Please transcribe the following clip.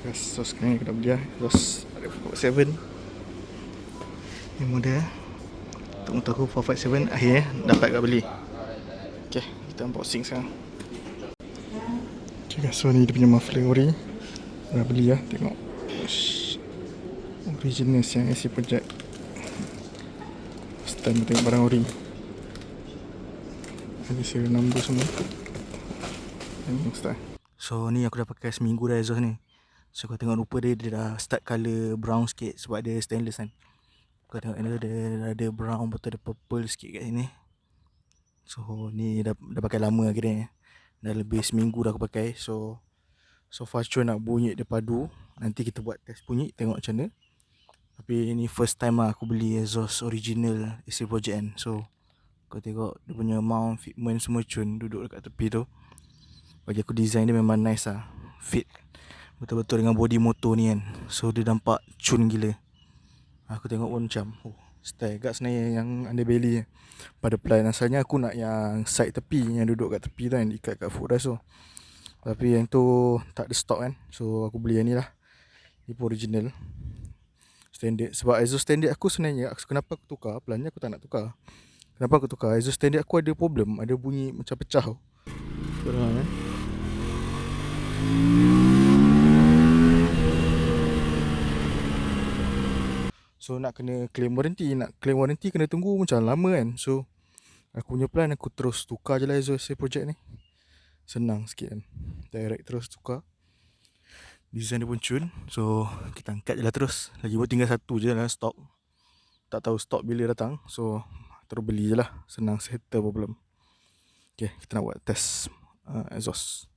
So sekarang ni aku dah beli lah Exhaust 457. Ni model untuk motor aku 457. Akhirnya dapat kat beli. Okay, kita unboxing sekarang. Okay guys, so ni dia punya muffler ori. Dah beli lah, tengok. Original yang AC Project. Stand tengok barang ori. Ada serial number semua. So ni aku dah pakai seminggu dah exhaust ni. So kau tengok rupa dia dah start colour brown sikit sebab dia stainless kan. Kau tengok dia ada brown, betul ada purple sikit kat sini. So ni dah pakai lama akhirnya. Dah lebih seminggu dah aku pakai. So far cun nak bunyi dia padu. Nanti kita buat test bunyi, tengok macam mana. Tapi ni first time lah aku beli exhaust original AC Project kan. So kau tengok dia punya mount, fitment semua cun duduk dekat tepi tu. Bagi aku design dia memang nice lah. Fit betul-betul dengan body motor ni kan. So dia nampak cun gila. Aku tengok pun macam style guard sebenarnya yang underbelly pada plan. Asalnya aku nak yang side tepi, yang duduk kat tepi tu kan, ikat kat footrest tu. Tapi yang tu tak ada stock kan. So aku beli yang ni lah. Ni pun original standard. Sebab exhaust standard aku sebenarnya, kenapa aku tukar, plannya aku tak nak tukar. Kenapa aku tukar, exhaust standard aku ada problem, ada bunyi macam pecah tau. Korang So nak kena claim warranty. Nak claim warranty kena tunggu macam lama kan. So aku punya plan aku terus tukar je lah exhaust project ni. Senang sikit kan, direct terus tukar. Design dia pun cun. So kita angkat je lah terus. Lagi pun tinggal satu je lah stok. Tak tahu stok bila datang. So terus beli je lah. Senang settle problem. Okay, kita nak buat test exhaust.